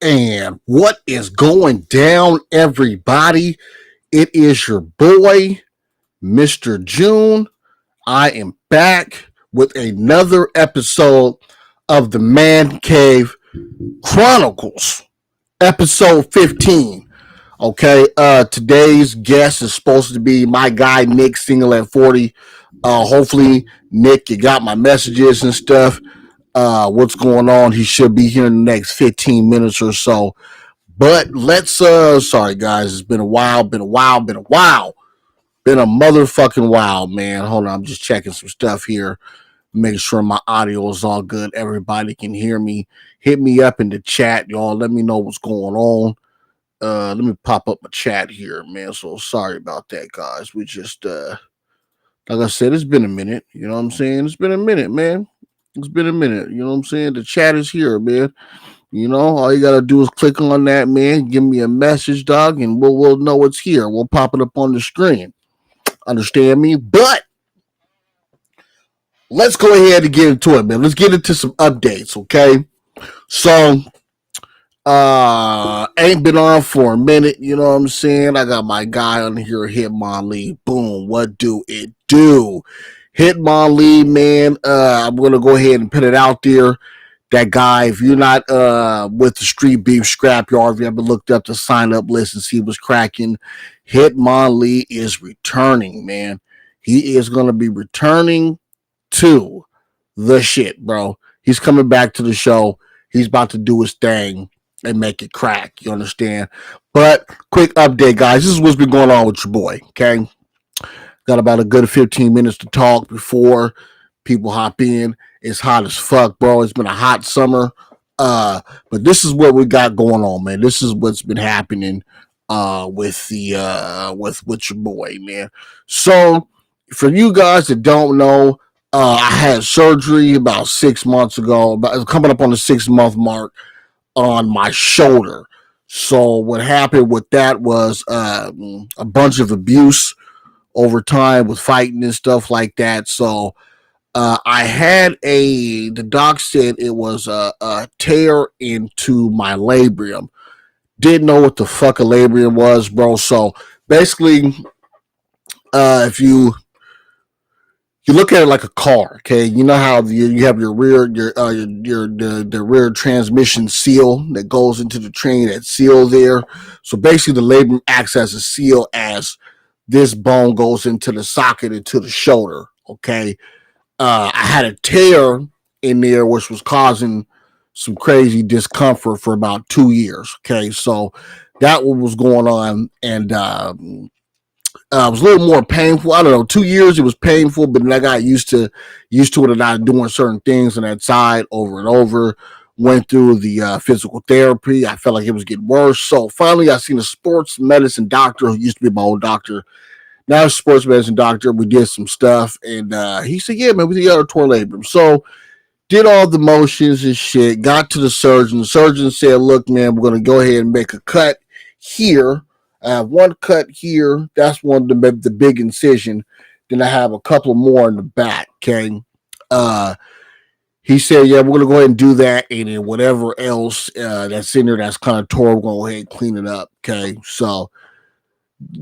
And what is going down, everybody? It is your boy, Mr. June. I am back with another episode of the Man Cave Chronicles, episode 15. Okay, today's guest is supposed to be my guy, Nick, single at 40. Hopefully, Nick, you got my messages and stuff. What's going on? He should be here in the next 15 minutes or so. But let's sorry guys, it's been a while, been a motherfucking while, man. Hold on, I'm just checking some stuff here. Make sure my audio is all good. Everybody can hear me. Hit me up in the chat, y'all. Let me know what's going on. Let me pop up my chat here, man. So sorry about that, guys. We just like I said, it's been a minute. You know what I'm saying? It's been a minute, man. It's been a minute. You know what I'm saying? The chat is here, man. You know, all you gotta do is click on that, man. Give me a message, dog, and we'll know it's here. We'll pop it up on the screen. Understand me? But let's go ahead and get into it, man. Let's get into some updates, okay? So, ain't been on for a minute. You know what I'm saying? I got my guy on here, Hitmon Lee. Boom. What do it do? Hitmon Lee, man. I'm gonna go ahead and put it out there. That guy, if you're not with the Street Beef Scrapyard, if you haven't looked up the sign up list and see what's cracking, Hitmon Lee is returning, man. He is going to be returning to the shit, bro. He's coming back to the show. He's about to do his thing and make it crack. You understand? But quick update, guys. This is what's been going on with your boy, okay? Got about a good 15 minutes to talk before people hop in. It's hot as fuck, bro. It's been a hot summer. But this is what we got going on, man. This is what's been happening with the with your boy, man. So for you guys that don't know, I had surgery about 6 months ago, about coming up on the 6 month mark on my shoulder. So what happened with that was a bunch of abuse over time with fighting and stuff like that. So I had the doc said it was a tear into my labrum. Didn't know what the fuck a labrum was, bro. So basically, if you look at it like a car, okay, you know how you have your rear, the rear transmission seal that goes into the train, that seal there. So basically, the labrum acts as a seal as this bone goes into the socket into the shoulder, okay. I had a tear in there, which was causing some crazy discomfort for about 2 years. Okay, so that was going on, and it was a little more painful. I don't know, 2 years it was painful, but then I got used to it, and I was doing certain things on that side over and over. Went through the physical therapy. I felt like it was getting worse. So finally, I seen a sports medicine doctor who used to be my old doctor. Now a sports medicine doctor. We did some stuff, and he said, "Yeah, man, we got a torn labrum." So did all the motions and shit. Got to the surgeon. The surgeon said, "Look, man, we're gonna go ahead and make a cut here. I have one cut here. That's one of the big incision. Then I have a couple more in the back." Okay. He said, "Yeah, we're gonna go ahead and do that, and then whatever else that's in there that's kind of torn, we're gonna go ahead and clean it up." Okay, so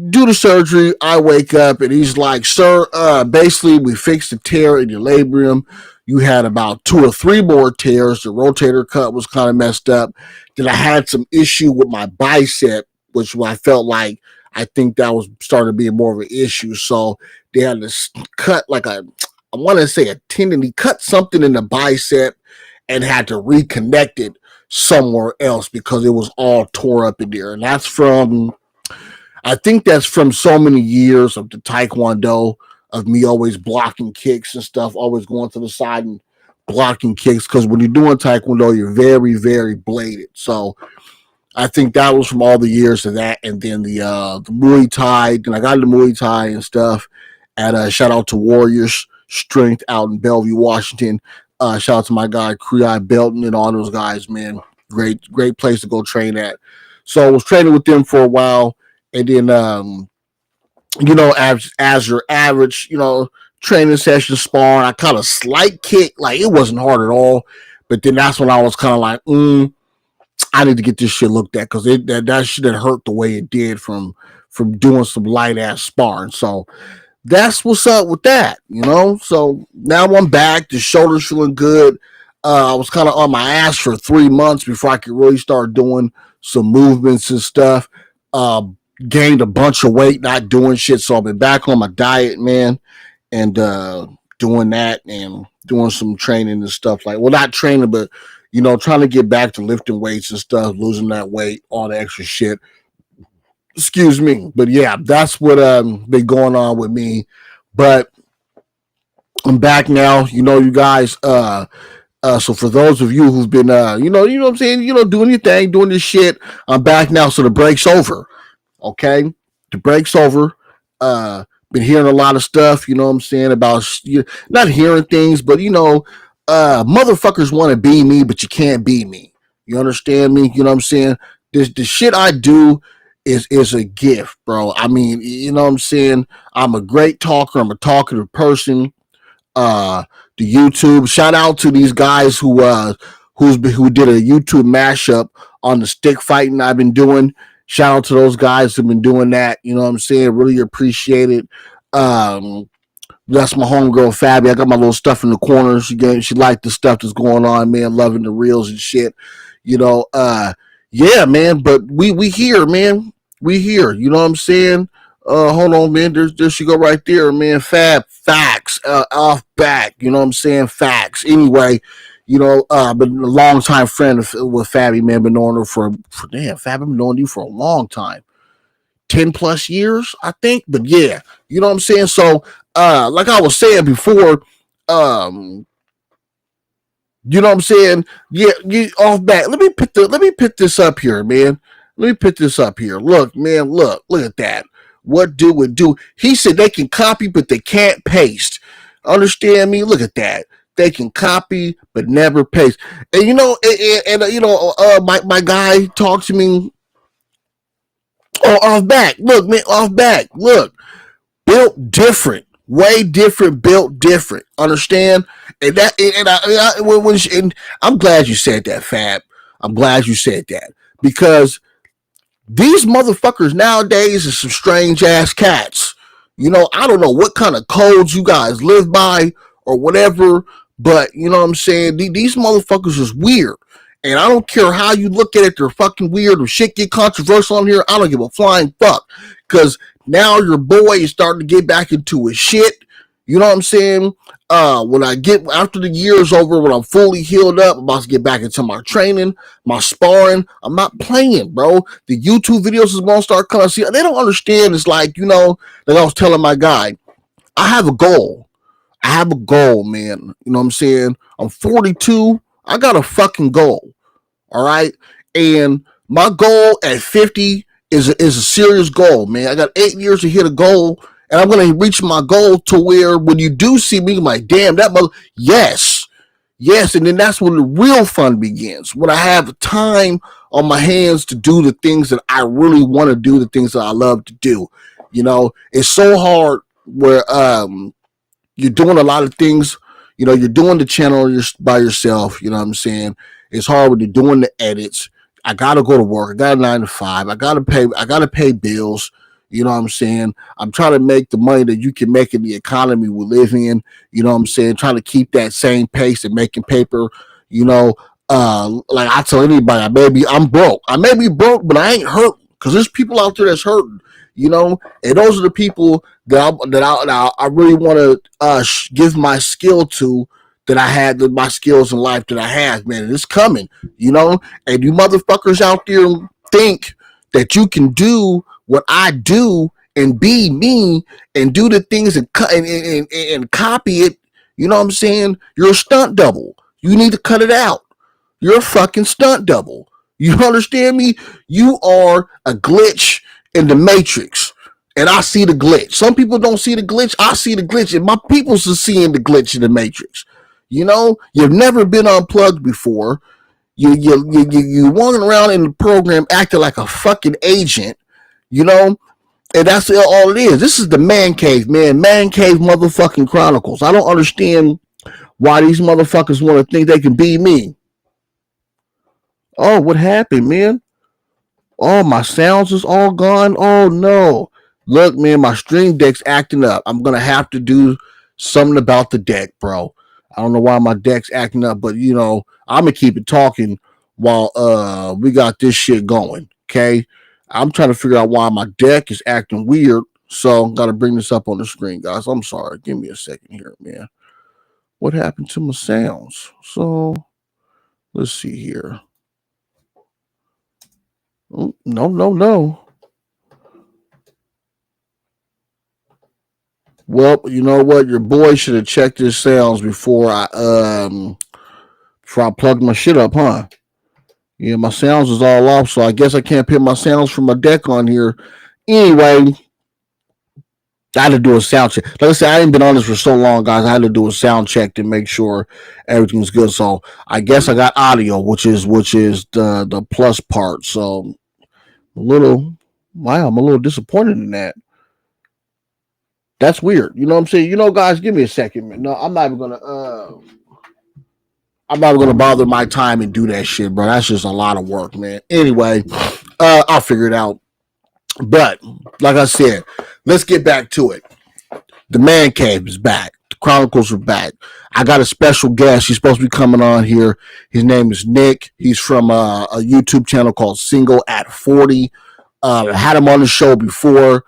do the surgery. I wake up and he's like, "Sir, basically we fixed the tear in your labrum. You had about 2 or 3 more tears. The rotator cuff was kind of messed up. Then I had some issue with my bicep, which I felt like I think that was starting to be more of an issue. So they had to cut like I want to say a tendon. He cut something in the bicep and had to reconnect it somewhere else because it was all tore up in there. And I think that's from so many years of the Taekwondo, of me always blocking kicks and stuff, always going to the side and blocking kicks. Because when you're doing Taekwondo, you're very, very bladed. So I think that was from all the years of that. And then the Muay Thai. Then I got into Muay Thai and stuff. And shout out to Warriors Strength out in Bellevue, Washington. Shout out to my guy, Kriai Belton, and all those guys, man. Great place to go train at. So I was training with them for a while. And then, as your average, training session, sparring, I kind of slight kick. Like, it wasn't hard at all. But then that's when I was kind of like, I need to get this shit looked at because that shit had hurt the way it did from doing some light ass sparring. So that's what's up with that, you know. So now I'm back. The shoulder's feeling good. I was kind of on my ass for 3 months before I could really start doing some movements and stuff. Uh, Gained a bunch of weight, not doing shit. So I've been back on my diet, man, and doing that and doing some training and stuff like. Well, not training, but trying to get back to lifting weights and stuff, losing that weight, all the extra shit. Excuse me, but yeah, that's what been going on with me. But I'm back now. You guys. So for those of you who've been, what I'm saying, doing your thing, doing this shit, I'm back now. So the break's over. Okay, the break's over. Been hearing a lot of stuff. You know what I'm saying about not hearing things, but motherfuckers want to be me, but you can't be me. You understand me? You know what I'm saying? The shit I do is a gift, bro. I mean, you know what I'm saying? I'm a great talker. I'm a talkative person. The YouTube. Shout out to these guys who did a YouTube mashup on the stick fighting I've been doing. Shout out to those guys who've been doing that. You know what I'm saying? Really appreciate it. That's my homegirl Fabi. I got my little stuff in the corner. She liked the stuff that's going on, man. Loving the reels and shit. Yeah, man. But we here, man. We here. You know what I'm saying? Hold on, man. There she go right there, man. Fab facts. Off back. You know what I'm saying? Facts. Anyway, been a long time friend with Fabi, man. Been knowing her for damn, Fab, I've been knowing you for a long time. 10 plus years, I think. But yeah, you know what I'm saying? So, like I was saying before, you know what I'm saying? Yeah, you off back. Let me put this up here, man. Let me put this up here. Look, man, look at that. What do it do? He said they can copy, but they can't paste. Understand me? Look at that. They can copy, but never paste. And my guy talked to me. Oh, off back. Look, man, off back. Look, built different, way different, built different. Understand? And I'm glad you said that, Fab. I'm glad you said that because these motherfuckers nowadays are some strange ass cats. I don't know what kind of codes you guys live by or whatever, but you know what I'm saying? These motherfuckers is weird. And I don't care how you look at it, they're fucking weird or shit get controversial on here. I don't give a flying fuck. Because now your boy is starting to get back into his shit. You know what I'm saying? When I get, after the year's over, when I'm fully healed up, I'm about to get back into my training, my sparring. I'm not playing, bro. The YouTube videos is going to start coming. See, they don't understand. It's like, like I was telling my guy, I have a goal. I have a goal, man. You know what I'm saying? I'm 42. I got a fucking goal. All right. And my goal at 50 is a serious goal, man. I got 8 years to hit a goal, and I'm going to reach my goal to where when you do see me, I'm like, damn, that mother, yes. And then that's when the real fun begins. When I have time on my hands to do the things that I really want to do, the things that I love to do. It's so hard where, you're doing a lot of things. You're doing the channel by yourself. You know what I'm saying? It's hard when you're doing the edits. I gotta go to work. I got a 9 to 5. I gotta pay bills. You know what I'm saying? I'm trying to make the money that you can make in the economy we live in. You know what I'm saying? Trying to keep that same pace and making paper. Like I tell anybody, I'm broke. I may be broke, but I ain't hurt because there's people out there that's hurting. And those are the people that I really want to give my skill to, that I had, my skills in life that I have, man. And it's coming, and you motherfuckers out there think that you can do what I do and be me and do the things and copy it. You know what I'm saying? You're a stunt double. You need to cut it out. You're a fucking stunt double. You understand me? You are a glitch in the matrix, and I see the glitch. Some people don't see the glitch. I see the glitch, and my people's are seeing the glitch in the matrix. You've never been unplugged before. You walking around in the program acting like a fucking agent, and that's all it is. This is the man cave, man. Man cave motherfucking Chronicles. I don't understand why these motherfuckers want to think they can be me. Oh, what happened, man? Oh, my sounds is all gone. Oh no. Look, man, my stream deck's acting up. I'm gonna have to do something about the deck, bro. I don't know why my deck's acting up, but I'm gonna keep it talking while we got this shit going. Okay. I'm trying to figure out why my deck is acting weird. So gotta bring this up on the screen, guys. I'm sorry. Give me a second here, man. What happened to my sounds? So let's see here. Oh, no, no, no. Well, you know what? Your boy should have checked his sounds before I plugged my shit up, huh? Yeah, my sounds is all off, so I guess I can't put my sounds from my deck on here. Anyway, I had to do a sound check. Like I said, I ain't been on this for so long, guys. I had to do a sound check to make sure everything's good. So I guess I got audio, which is the plus part. So a little, wow, I'm a little disappointed in that. That's weird. You know what I'm saying? Guys, give me a second, man. No, I'm not gonna bother my time and do that shit, bro. That's just a lot of work, man. Anyway, I'll figure it out. But like I said, let's get back to it. The man cave is back. The Chronicles are back. I got a special guest. He's supposed to be coming on here. His name is Nick. He's from a YouTube channel called Single at 40. Had him on the show before.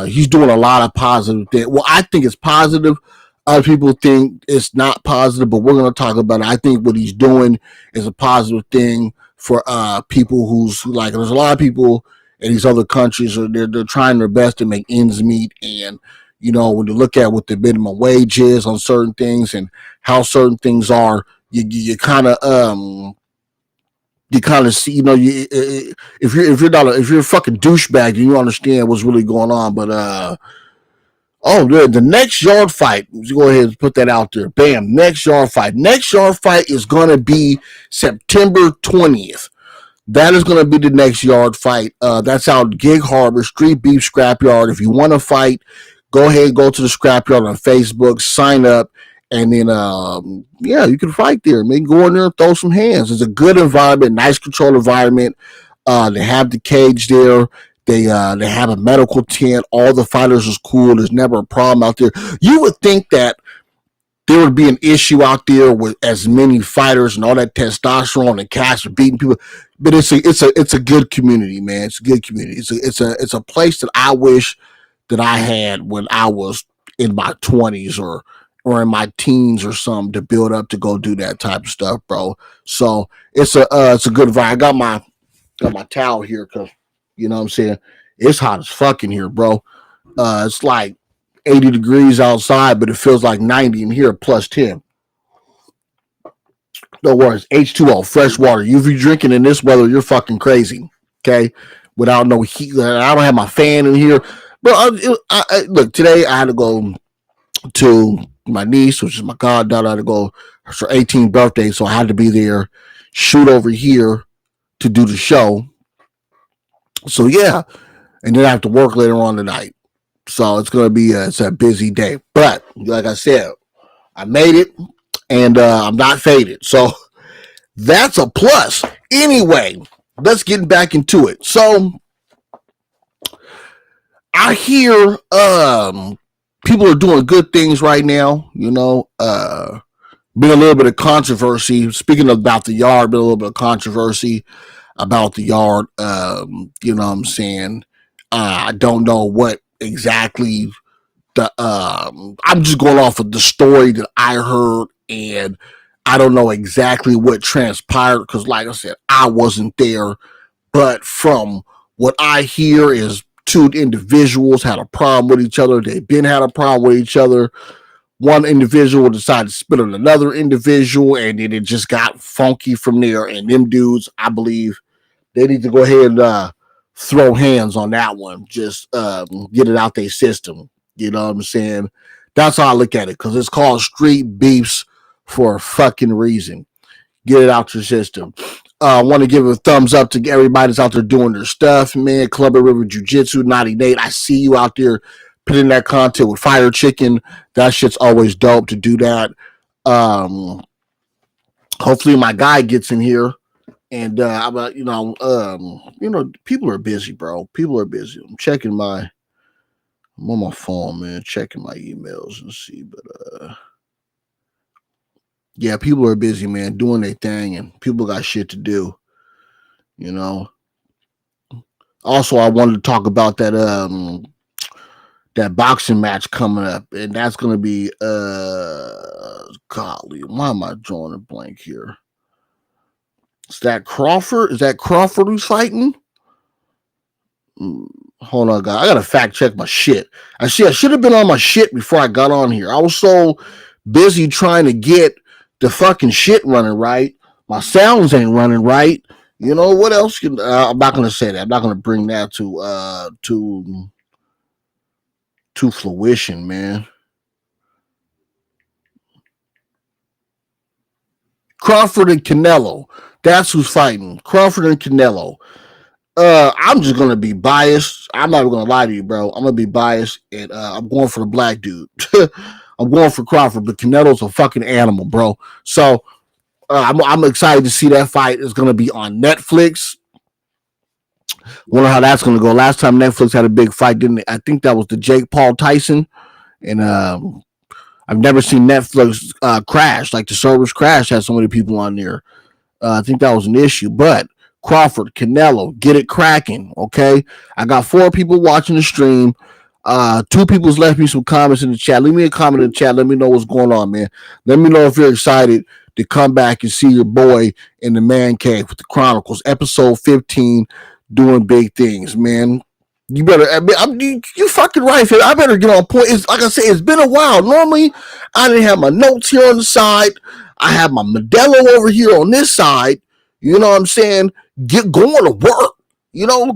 He's doing a lot of positive things. Well, I think it's positive. Other people think it's not positive, but we're going to talk about it. I think what he's doing is a positive thing for people who's like. There's a lot of people in these other countries, they're trying their best to make ends meet, and when you look at what the minimum wage is on certain things and how certain things are, you kind of see, if you're a fucking douchebag, then you understand what's really going on. But oh, the next yard fight, let's go ahead and put that out there. Bam, next yard fight. Next yard fight is gonna be September 20th. That is going to be the next yard fight. That's out Gig Harbor, Street Beef Scrapyard. If you want to fight, go ahead, go to the Scrapyard on Facebook, sign up, and then, yeah, you can fight there. Man, go in there and throw some hands. It's a good environment, nice controlled environment. They have the cage there. They have a medical tent. All the fighters is cool. There's never a problem out there. You would think that there would be an issue out there with as many fighters and all that testosterone and cash for beating people. But it's a good community, man. It's a good community. It's a place that I wish that I had when I was in my 20s or in my teens or something to build up to go do that type of stuff, bro. So it's a good vibe. I got my towel here because you know what I'm saying. It's hot as fuck in here, bro. It's like 80 degrees outside, but it feels like 90 in here plus 10. No worries. H2O, fresh water. You be drinking in this weather, you're fucking crazy. Okay? Without no heat. I don't have my fan in here. But look, today I had to go to my niece, which is my goddaughter. I had to go for her 18th birthday, so I had to be there, shoot over here to do the show. So yeah. And then I have to work later on tonight. So it's gonna be it's a busy day. But like I said, I made it, and I'm not faded. So that's a plus. Anyway, let's get back into it. So I hear people are doing good things right now. Been a little bit of controversy. Speaking about the yard, been a little bit of controversy about the yard. You know what I'm saying? I don't know what exactly I'm just going off of the story that I heard, and I don't know exactly what transpired because, like I said, I wasn't there. But from what I hear is two individuals had a problem with each other. They've been had a problem with each other. One individual decided to spit on another individual, and then it just got funky from there. And them dudes, I believe, they need to go ahead and throw hands on that one. Just get it out their system. You know what I'm saying? That's how I look at it because it's called street beefs for a fucking reason. Get it out your system. I want to give a thumbs up to everybody that's out there doing their stuff, man. Club of River Jiu Jitsu, 98. I see you out there putting that content with Fire Chicken. That shit's always dope to do that. Hopefully my guy gets in here And I'm, people are busy, bro. People are busy. I'm on my phone, man, checking my emails and see. But yeah, people are busy, man, doing their thing, and people got shit to do. You know. Also, I wanted to talk about that boxing match coming up, and that's gonna be golly, why am I drawing a blank here? Is that Crawford? Is that Crawford who's fighting? Mm, hold on, guys. I gotta fact check my shit. I should have been on my shit before I got on here. I was so busy trying to get the fucking shit running right. My sounds ain't running right. You know what else? I'm not gonna say that. I'm not gonna bring that to fruition, man. Crawford and Canelo. That's who's fighting. Crawford and Canelo. I'm just gonna be biased. I'm not gonna lie to you, bro. I'm gonna be biased, and I'm going for the black dude. I'm going for Crawford, but Canelo's a fucking animal, bro. So I'm excited to see that fight. It's gonna be on Netflix. Wonder how that's gonna go. Last time Netflix had a big fight, didn't it? I think that was the Jake Paul Tyson, and I've never seen Netflix crash, like the servers crash, had so many people on there. I think that was an issue, but Crawford, Canelo, get it cracking. Okay, I got 4 people watching the stream. 2 people's left me some comments in the chat. Leave me a comment in the chat. Let me know what's going on, man. Let me know if you're excited to come back and see your boy in the man cave with the Chronicles, episode 15, doing big things, man. You better, you fucking right, fam. I better get on point. It's like I said, it's been a while. Normally, I didn't have my notes here on the side. I have my Modelo over here on this side. You know what I'm saying? Get going to work.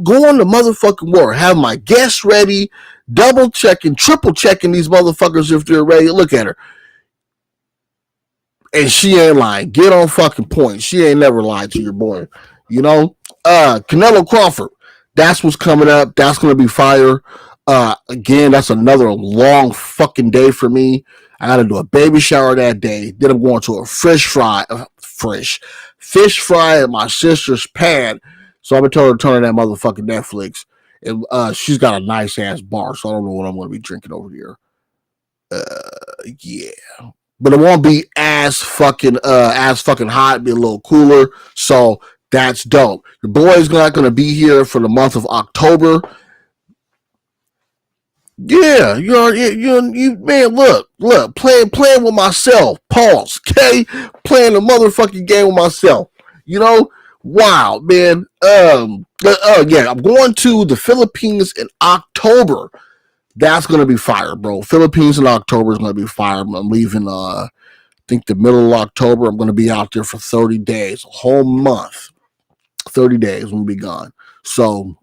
Going to motherfucking work. Have my guests ready. Double checking, triple checking these motherfuckers if they're ready. Look at her. And she ain't lying. Get on fucking point. She ain't never lied to your boy. Canelo Crawford. That's what's coming up. That's gonna be fire. Again, that's another long fucking day for me. I gotta do a baby shower that day. Then I'm going to a fish fry at my sister's pad. So I'm gonna tell her to turn on that motherfucking Netflix. And she's got a nice ass bar, so I don't know what I'm gonna be drinking over here. Yeah, but it won't be as fucking hot. It'll be a little cooler, so that's dope. Your boy's not gonna be here for the month of October. Yeah, man. Look, playing with myself. Pause. Okay, playing the motherfucking game with myself. Wow, man. Yeah, I'm going to the Philippines in October. That's gonna be fire, bro. Philippines in October is gonna be fire. I'm leaving. I think the middle of October. I'm gonna be out there for 30 days, a whole month. 30 days. I'm gonna be gone. So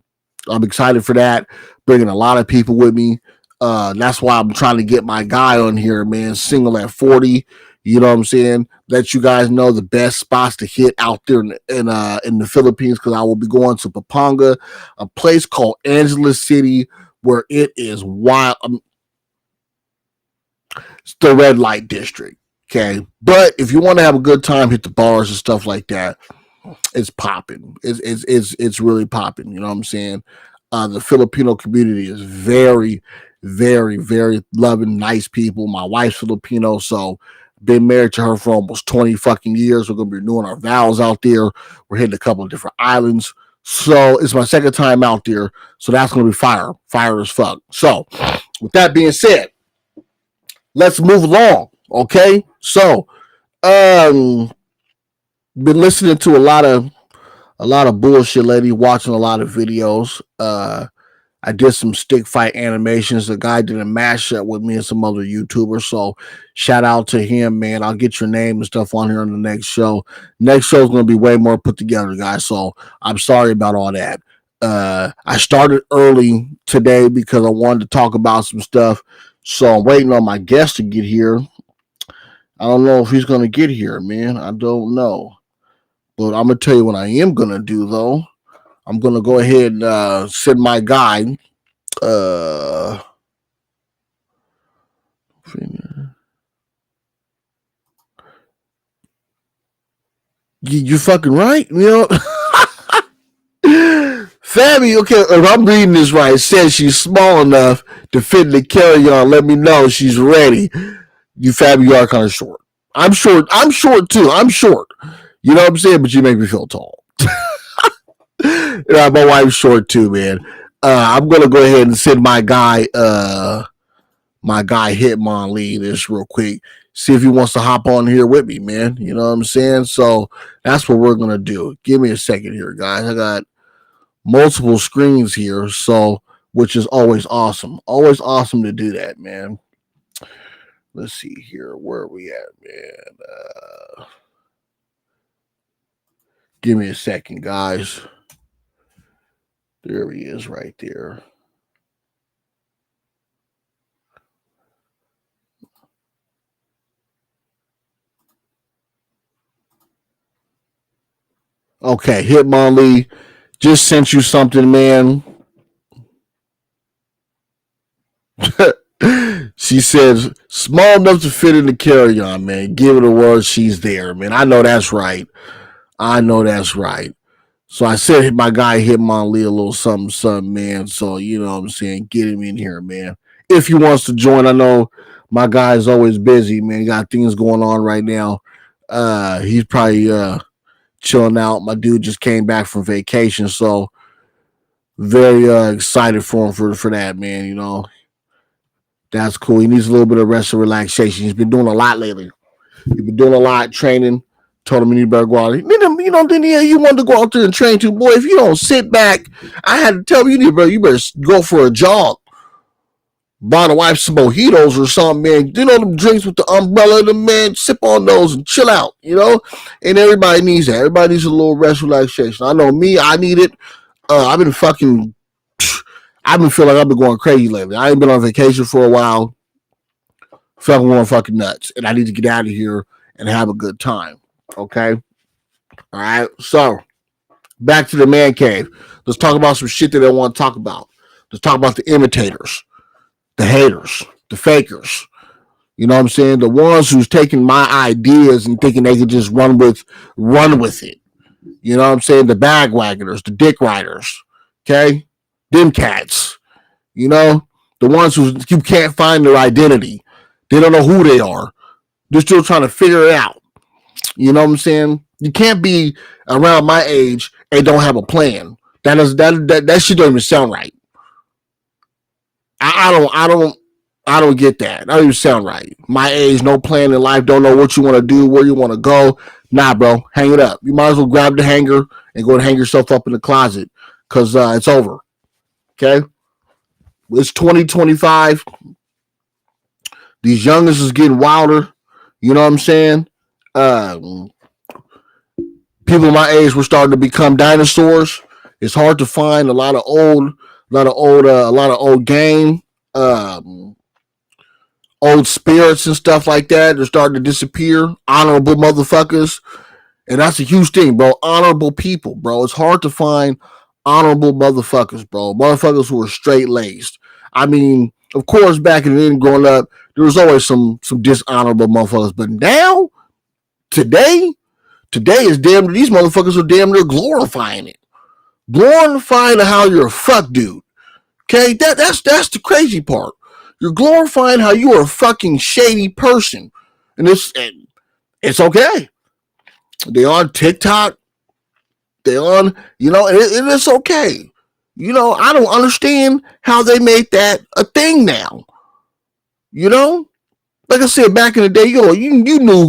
I'm excited for that. Bringing a lot of people with me. That's why I'm trying to get my guy on here, man. Single at 40. You know what I'm saying? Let you guys know the best spots to hit out there in the Philippines, because I will be going to Pampanga, a place called Angeles City, where it is wild. It's the red light district. Okay. But if you want to have a good time, hit the bars and stuff like that. It's popping. It's really popping. You know what I'm saying? The Filipino community is very, very, very loving, nice people. My wife's Filipino, so been married to her for almost 20 fucking years. We're gonna be renewing our vows out there. We're hitting a couple of different islands. So it's my second time out there. So that's gonna be fire as fuck. So with that being said, let's move along. Okay. So been listening to a lot of bullshit lately, watching a lot of videos. I did some stick fight animations. The guy did a mashup with me and some other YouTubers. So shout out to him, man. I'll get your name and stuff on here on the next show. Next show is going to be way more put together, guys. So I'm sorry about all that. I started early today because I wanted to talk about some stuff. So I'm waiting on my guest to get here. I don't know if he's going to get here, man. I don't know. But I'm going to tell you what I am going to do, though. I'm going to go ahead and send my guy. Uh, You fucking right. Fabby, okay, if I'm reading this right, it says she's small enough to fit in the carry-on. Let me know she's ready. You Fabby, you are kind of short. I'm short. I'm short too. I'm short. You know what I'm saying? But you make me feel tall. My wife's short too, man. I'm gonna go ahead and send my guy Hitmon Lee this real quick. See if he wants to hop on here with me, man. You know what I'm saying? So that's what we're gonna do. Give me a second here, guys. I got multiple screens here, so which is always awesome. Always awesome to do that, man. Let's see here. Where are we at, man? Give me a second, guys. There he is right there. Okay, Hitmon Lee just sent you something, man. She says, small enough to fit in the carry-on, man. Give it a word, she's there, man. I know that's right. I know that's right. So I said my guy Hitmon Lee a little something, something, man. So, you know what I'm saying? Get him in here, man. If he wants to join, I know my guy is always busy, man. He got things going on right now. He's probably chilling out. My dude just came back from vacation, so very excited for him for that, man. You know, that's cool. He needs a little bit of rest and relaxation. He's been doing a lot lately. He's been doing a lot training. Told him you better go out. Then you wanted to go out there and train too, boy. If you don't sit back, I had to tell him you better go for a jog. Buy the wife some mojitos or something, man. You know them drinks with the umbrella, the man. Sip on those and chill out, you know. And everybody needs that. Everybody needs a little rest, relaxation. I know me. I need it. I've been fucking. I've been feeling like I've been going crazy lately. I ain't been on vacation for a while. Fucking going fucking nuts, and I need to get out of here and have a good time. Okay. All right. So back to the man cave. Let's talk about some shit that I want to talk about. Let's talk about the imitators, the haters, the fakers. You know what I'm saying? The ones who's taking my ideas and thinking they can just run with it. You know what I'm saying? The bag waggoners, the dick riders. Okay? Them cats. You know? The ones who you can't find their identity. They don't know who they are. They're still trying to figure it out. You know what I'm saying? You can't be around my age and don't have a plan. That shit don't even sound right. I don't get that. That don't even sound right. My age, no plan in life, don't know what you want to do, where you want to go. Nah, bro, hang it up. You might as well grab the hanger and go and hang yourself up in the closet because it's over. Okay? It's 2025. These youngers is getting wilder. You know what I'm saying? People my age were starting to become dinosaurs. It's hard to find a lot of old game. Old spirits and stuff like that. They're starting to disappear. Honorable motherfuckers. And that's a huge thing, bro. Honorable people, bro. It's hard to find honorable motherfuckers, bro. Motherfuckers who are straight laced. I mean, of course, back in the day growing up, there was always some dishonorable motherfuckers. But now, today is damn. These motherfuckers are damn near glorifying it, glorifying how you're a fuck dude. Okay, that's the crazy part. You're glorifying how you are a fucking shady person, and it's okay. They on TikTok. They on, and it's okay. I don't understand how they made that a thing now. Like I said back in the day, you knew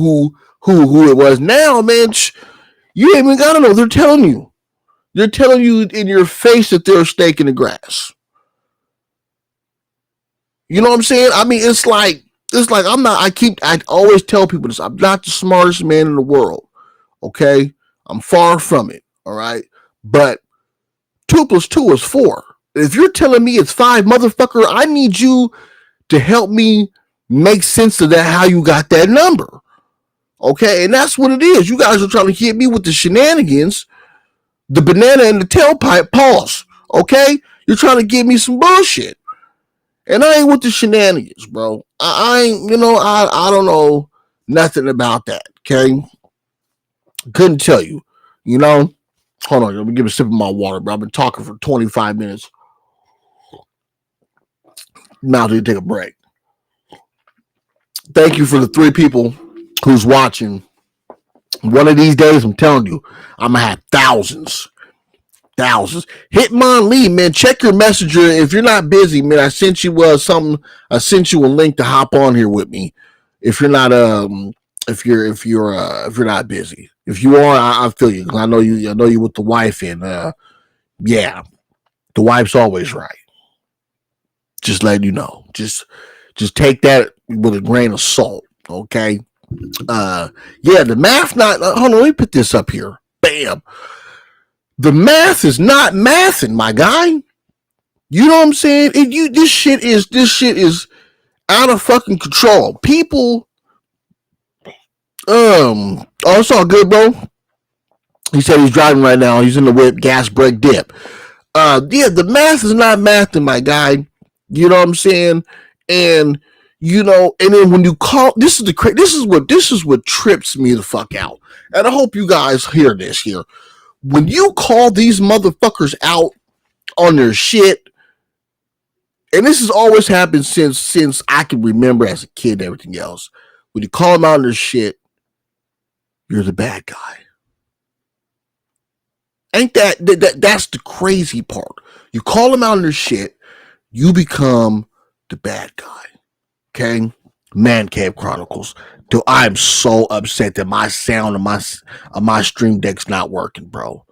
who it was. Now, man, you ain't even gotta know. They're telling you. They're telling you in your face that they're a snake in the grass. You know what I'm saying? I mean, it's like I'm not. I always tell people this. I'm not the smartest man in the world. Okay, I'm far from it. All right, but 2 + 2 is 4. If you're telling me it's 5, motherfucker, I need you to help me make sense of that. How you got that number? Okay, and that's what it is. You guys are trying to hit me with the shenanigans, the banana in the tailpipe. Pause. Okay, you're trying to give me some bullshit. And I ain't with the shenanigans, bro. I ain't, I don't know nothing about that, okay? Couldn't tell you. You know? Hold on, let me give a sip of my water, bro. I've been talking for 25 minutes. Now to take a break. Thank you for the 3 people who's watching. One of these days, I'm telling you, I'm gonna have thousands. Hitmon Lee, man, check your messenger. If you're not busy, man, I sent you something. I sent you a link to hop on here with me. If you're not if you're not busy. If you are, I feel you. I know you. I know you with the wife, and yeah, the wife's always right. Just letting you know. Just take that with a grain of salt. Okay. Yeah, the math not. Hold on, let me put this up here. Bam. The math is not mathing, my guy. You know what I'm saying? This shit is out of fucking control. People, oh, it's all good, bro. He said he's driving right now. He's in the whip, gas, brake, dip. Yeah, the math is not mathing, my guy. You know what I'm saying? And you know, and then when you call, this is what trips me the fuck out. And I hope you guys hear this here. When you call these motherfuckers out on their shit, and this has always happened since I can remember as a kid and everything else. When you call them out on their shit, you're the bad guy. Ain't that's the crazy part. You call them out on their shit, you become the bad guy. Okay? Man Cave Chronicles. Dude, I'm so upset that my sound of my stream deck's not working, bro.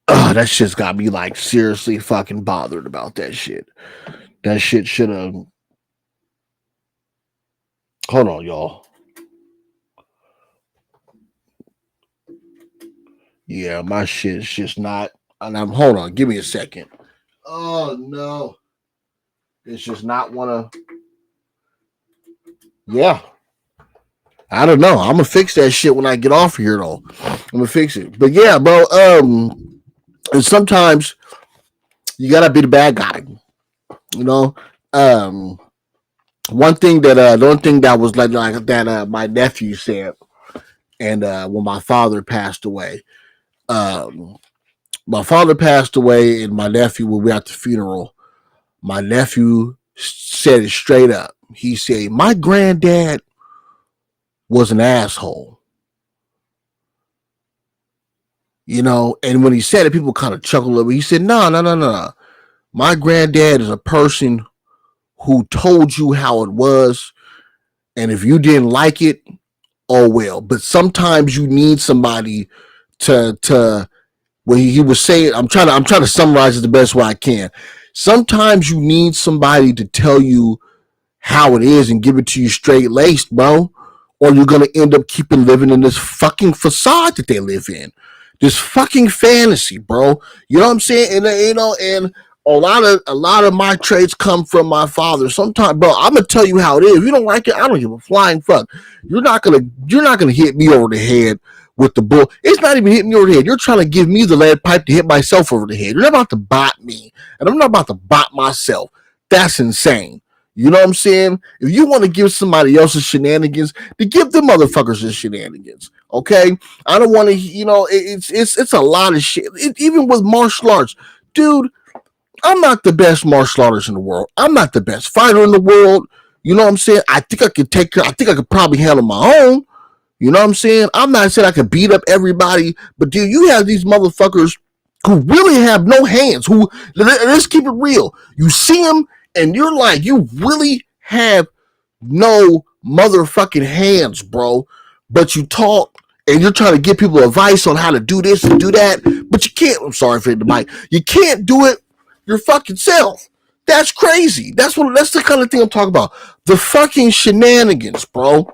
That shit's got me like seriously fucking bothered about that shit. That shit should have. Hold on, y'all. Yeah, my shit's just not. And I'm hold on. Give me a second. Oh no, it's just not wanna. Yeah, I don't know. I'm gonna fix that shit when I get off here, though. I'm gonna fix it. But yeah, bro. And sometimes you gotta be the bad guy. You know. One thing that the only thing that was like that my nephew said, and when my father passed away, my father passed away, and my nephew when we were at the funeral, my nephew said it straight up. He said, "My granddad was an asshole." You know, and when he said it, people kind of chuckled a little bit. He said, No. My granddad is a person who told you how it was, and if you didn't like it, oh well. But sometimes you need somebody to when he was saying, I'm trying to summarize it the best way I can. Sometimes you need somebody to tell you how it is and give it to you straight laced, bro. Or you're gonna end up keeping living in this fucking facade that they live in. This fucking fantasy, bro. You know what I'm saying? And you know, and a lot of my traits come from my father. Sometimes, bro, I'm gonna tell you how it is. If you don't like it, I don't give a flying fuck. You're not gonna hit me over the head with the bull. It's not even hitting me over the head. You're trying to give me the lead pipe to hit myself over the head. You're not about to bot me, and I'm not about to bot myself. That's insane. You know what I'm saying? If you want to give somebody else's shenanigans, to give them motherfuckers the shenanigans. Okay? I don't want to, you know, it's a lot of shit. Even with martial arts, dude, I'm not the best martial artist in the world. I'm not the best fighter in the world. You know what I'm saying? I think I could probably handle my own. You know what I'm saying? I'm not saying I could beat up everybody, but dude, you have these motherfuckers who really have no hands. Who, let's keep it real. You see them, and you're like, you really have no motherfucking hands, bro. But you talk and you're trying to give people advice on how to do this and do that, but you can't. I'm sorry for the mic. You can't do it your fucking self. That's crazy. That's the kind of thing I'm talking about. The fucking shenanigans, bro.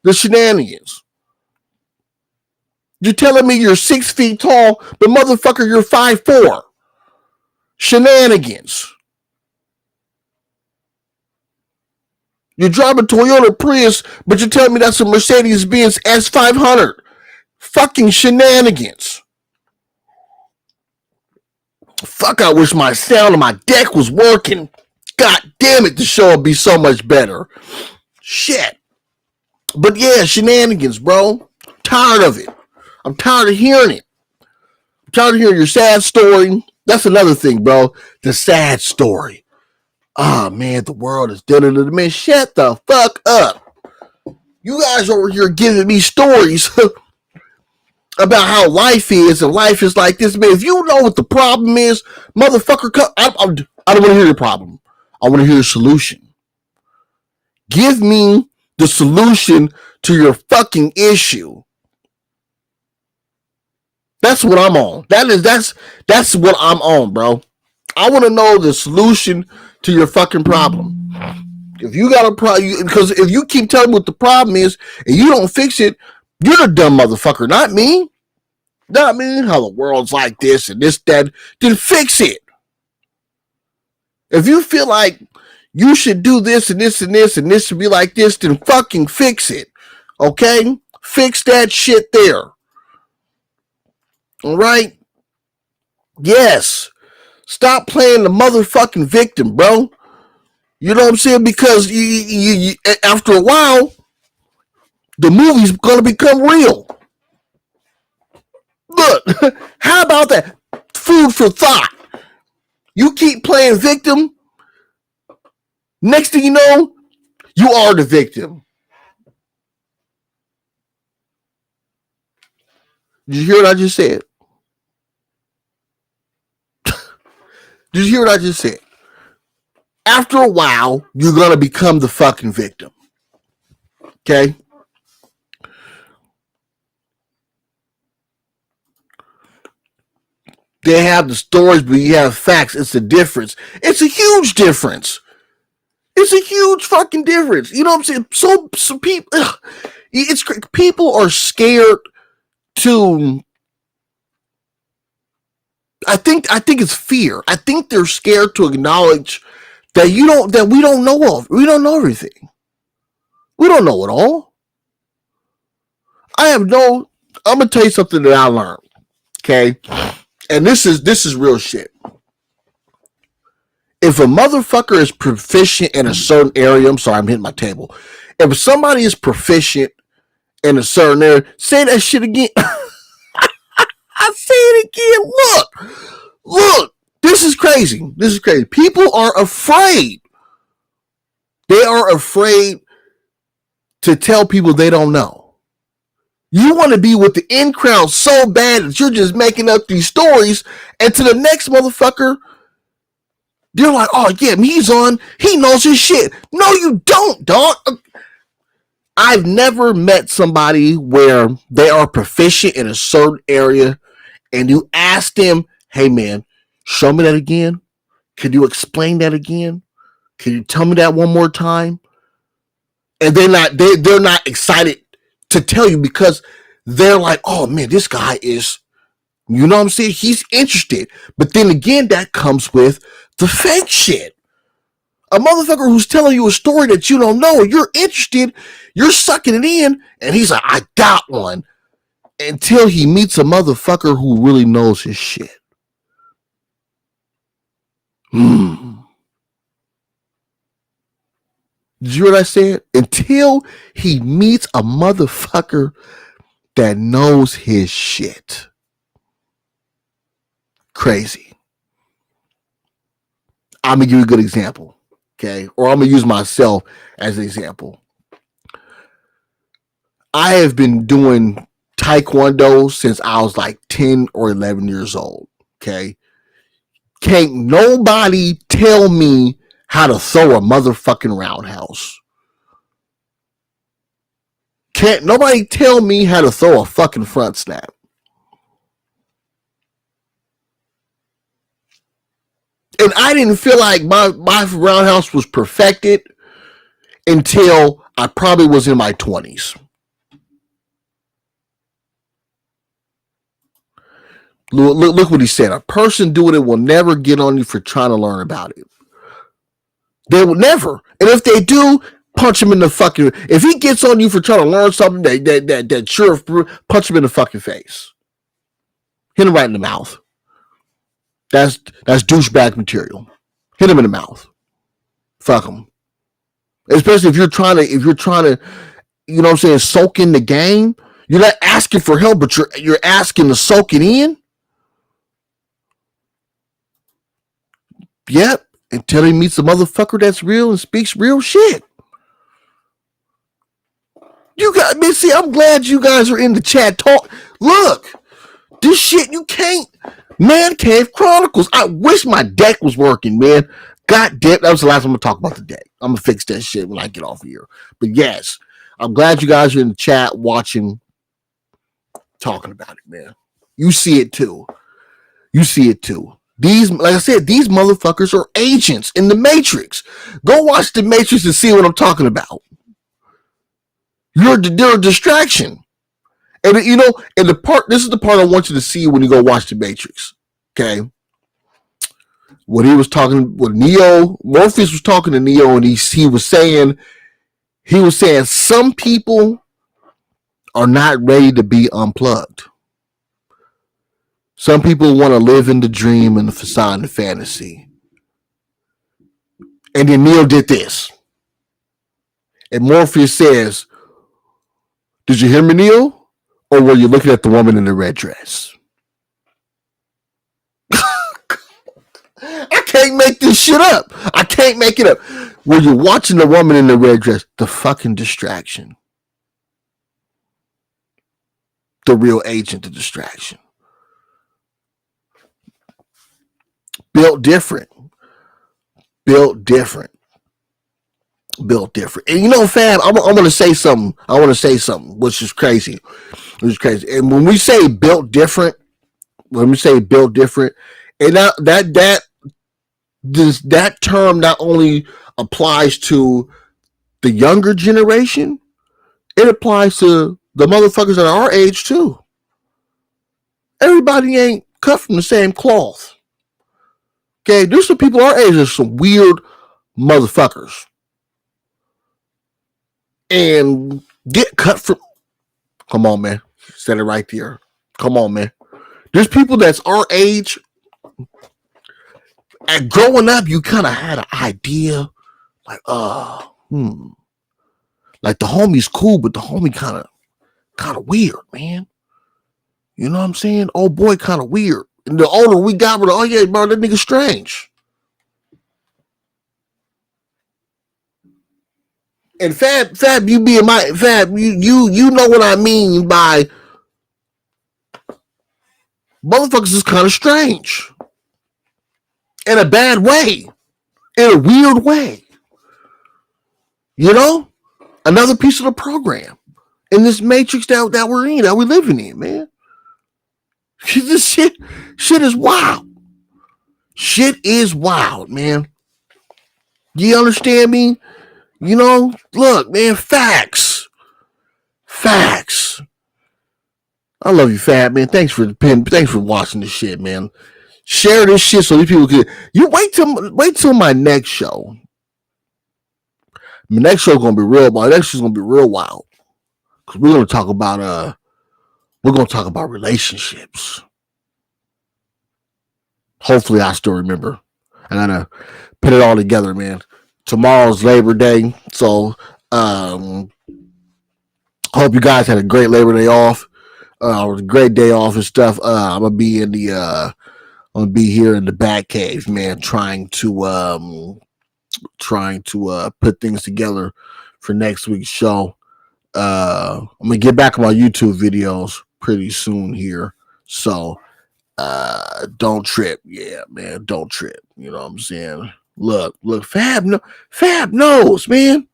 The shenanigans. You're telling me you're 6 feet tall, but motherfucker, you're 5'4". Shenanigans. You drive a Toyota Prius, but you're telling me that's a Mercedes-Benz S500. Fucking shenanigans. Fuck, I wish my sound on my deck was working. God damn it, the show would be so much better. Shit. But yeah, shenanigans, bro. Tired of it. I'm tired of hearing it. I'm tired of hearing your sad story. That's another thing, bro. The sad story. Ah, man, the world is dead. Man, shut the fuck up. You guys over here giving me stories about how life is, and life is like this. Man, if you know what the problem is, motherfucker, I don't want to hear your problem. I want to hear your solution. Give me the solution to your fucking issue. That's what I'm on. That's what I'm on, bro. I want to know the solution to your fucking problem. If you got a problem, because if you keep telling me what the problem is and you don't fix it, you're the dumb motherfucker, not me. Not me. How the world's like this and this, that, then fix it. If you feel like you should do this and this and this and this should be like this, then fucking fix it. Okay? Fix that shit there. All right? Yes. Stop playing the motherfucking victim, bro. You know what I'm saying? Because you after a while, the movie's going to become real. Look, how about that? Food for thought. You keep playing victim, next thing you know, you are the victim. Did you hear what I just said? Did you hear what I just said? After a while, you're going to become the fucking victim. Okay? They have the stories, but you have facts. It's a difference. It's a huge difference. It's a huge fucking difference. You know what I'm saying? So people, people are scared to. I think it's fear. I think they're scared to acknowledge that we don't know of. We don't know everything. We don't know it all. I'm gonna tell you something that I learned. Okay, and this is real shit. If a motherfucker is proficient in a certain area, I'm sorry, I'm hitting my table. If somebody is proficient in a certain area, say that shit again. I say it again. Look, this is crazy. People are afraid. They are afraid to tell people they don't know. You want to be with the in crowd so bad that you're just making up these stories, and to the next motherfucker, they're like, oh yeah, he knows his shit. No, you don't, dog. I've never met somebody where they are proficient in a certain area and you ask them, hey man, show me that again. Can you explain that again? Can you tell me that one more time? And they're not excited to tell you because they're like, oh man, this guy is, you know what I'm saying? He's interested. But then again, that comes with the fake shit. A motherfucker who's telling you a story that you don't know, you're interested, you're sucking it in, and he's like, I got one. Until he meets a motherfucker who really knows his shit. Did you hear what I said? Until he meets a motherfucker that knows his shit. Crazy. I'm going to give you a good example. Okay? Or I'm going to use myself as an example. I have been doing Taekwondo since I was like 10 or 11 years old. Okay? Can't nobody tell me how to throw a motherfucking roundhouse. Can't nobody tell me how to throw a fucking front snap. And I didn't feel like my roundhouse was perfected until I probably was in my 20s. Look what he said. A person doing it will never get on you for trying to learn about it. They will never. And if they do, punch him in the fucking. If he gets on you for trying to learn something that sure, punch him in the fucking face. Hit him right in the mouth. That's douchebag material. Hit him in the mouth. Fuck him. Especially if you're trying to, you know what I'm saying, soak in the game. You're not asking for help, but you're asking to soak it in. Yep. Until he meets a motherfucker that's real and speaks real shit. You got me. See, I'm glad you guys are in the chat. Talk. Look, this shit you can't. Man Cave Chronicles. I wish my deck was working, man. God damn, that was the last time I'm gonna talk about the deck. I'm gonna fix that shit when I get off of here. But yes, I'm glad you guys are in the chat watching, talking about it, man. You see it too. You see it too. These, like I said, these motherfuckers are agents in the Matrix. Go watch the Matrix and see what I'm talking about. They're a distraction. And you know, and this is the part I want you to see when you go watch the Matrix. Okay. When he was talking with Neo, Morpheus was talking to Neo, and he was saying some people are not ready to be unplugged. Some people want to live in the dream and the facade and the fantasy. And then Neo did this. And Morpheus says, "Did you hear me, Neo? Or were you looking at the woman in the red dress?" I can't make this shit up. I can't make it up. Were you watching the woman in the red dress? The fucking distraction. The real agent, the distraction. Built different. Built different. Built different. And you know, Fab, I want to say something. I want to say something, which is crazy. Which is crazy. And when we say built different, and that term not only applies to the younger generation, it applies to the motherfuckers that are our age too. Everybody ain't cut from the same cloth. Okay, there's some people our age, there's some weird motherfuckers. And get cut from. Come on, man. Said it right there. Come on, man. There's people that's our age. And growing up, you kind of had an idea, like, like the homie's cool, but the homie kind of weird, man. You know what I'm saying? Old boy kind of weird. And the older we got, we're like, oh yeah, bro, that nigga strange. And Fab, you being my Fab, you know what I mean by motherfuckers is kind of strange. In a bad way. In a weird way. You know? Another piece of the program. In this matrix that we're in, that we're living in, man. This shit is wild. Shit is wild, man. You understand me? You know, look, man, facts. Facts. I love you, Fab, man. Thanks for watching this shit, man. Share this shit so these people can. You wait till my next show. My next show gonna be real. My next show's gonna be real wild. Cause we're gonna talk about relationships. Hopefully, I still remember. I gotta put it all together, man. Tomorrow's Labor Day, so hope you guys had a great Labor Day off. A great day off and stuff. I'm gonna be here in the back cave, man, trying to put things together for next week's show. I'm gonna get back on my YouTube videos pretty soon here, so don't trip. Yeah, man, don't trip. You know what I'm saying? Look, Fab knows, man.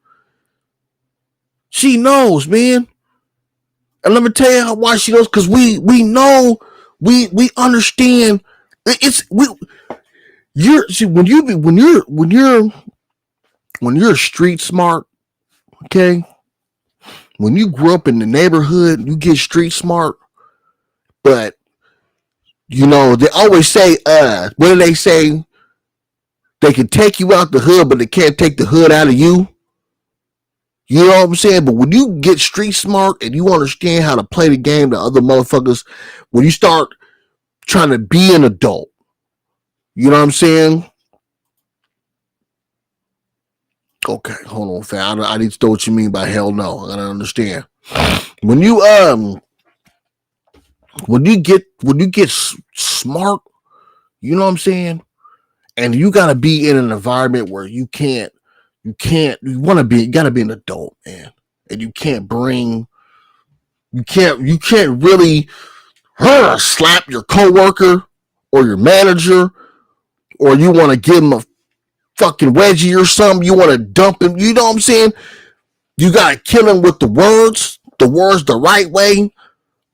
She knows, man. And let me tell you why she knows, because we know, we understand. When you're street smart, okay. When you grew up in the neighborhood, you get street smart. But you know they always say, what do they say? They can take you out the hood, but they can't take the hood out of you. You know what I'm saying? But when you get street smart and you understand how to play the game to other motherfuckers, when you start trying to be an adult, you know what I'm saying? Okay, hold on, fam. I need to know what you mean by hell no. I gotta understand. When you when you get smart, you know what I'm saying, and you gotta be in an environment where you want to be, you gotta be an adult, man, and you can't really slap your coworker or your manager, or you want to give him a fucking wedgie or something. You want to dump him. You know what I'm saying? You gotta kill him with the words the right way.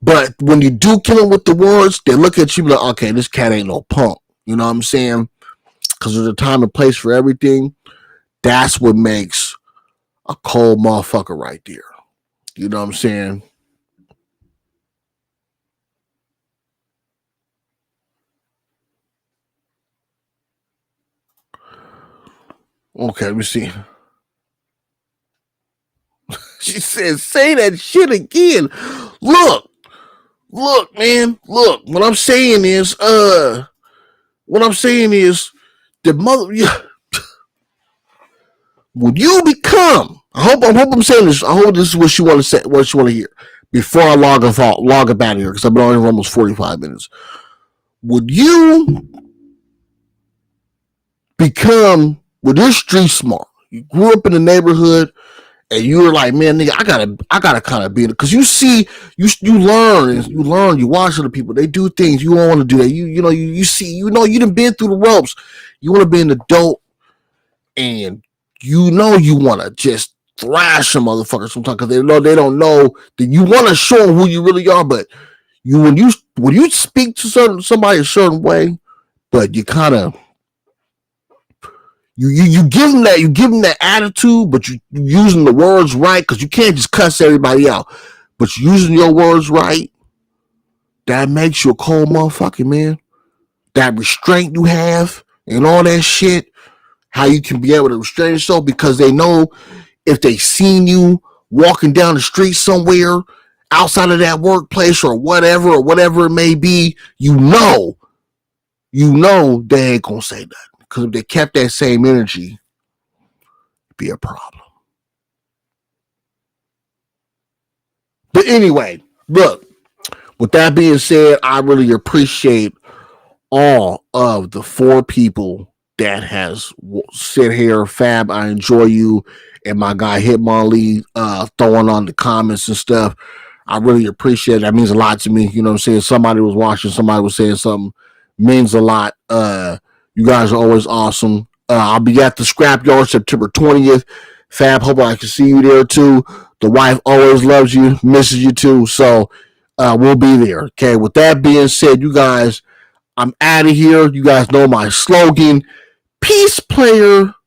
But when you do kill him with the words, they look at you like, okay, this cat ain't no punk. You know what I'm saying? Because there's a time and place for everything. That's what makes a cold motherfucker right there. You know what I'm saying? Okay, let me see. She says, say that shit again. Look, look, man, look. What I'm saying is, the mother. When you become, I hope I'm saying this. I hope this is what she want to say, what she want to hear before I log up out of here because I've been on here for almost 45 minutes. Would you when you're street smart, you grew up in the neighborhood, and you were like, man, nigga, I gotta kind of be in it, because you see, you watch other people, they do things you don't want to do. That you see, you done been through the ropes. You want to be an adult, and you want to just thrash some motherfuckers sometimes because they don't know that you want to show them who you really are. But when you speak to somebody a certain way, but you kind of you give them that attitude, but you using the words right, because you can't just cuss everybody out. But you using your words right, that makes you a cold motherfucker, man. That restraint you have and all that shit, how you can be able to restrain yourself, because they know if they seen you walking down the street somewhere outside of that workplace or whatever it may be, they ain't gonna say that. Because if they kept that same energy, it'd be a problem. But anyway, look, with that being said, I really appreciate all of the 4 people that has sit here. Fab, I enjoy you, and my guy Hitmon Lee throwing on the comments and stuff. I really appreciate it. That means a lot to me. You know what I'm saying? Somebody was watching, somebody was saying something. Means a lot. You guys are always awesome. I'll be at the scrapyard September 20th. Fab, hope I can see you there too. The wife always loves you, misses you too. So we'll be there. Okay. With that being said, you guys, I'm out of here. You guys know my slogan. Peace, player.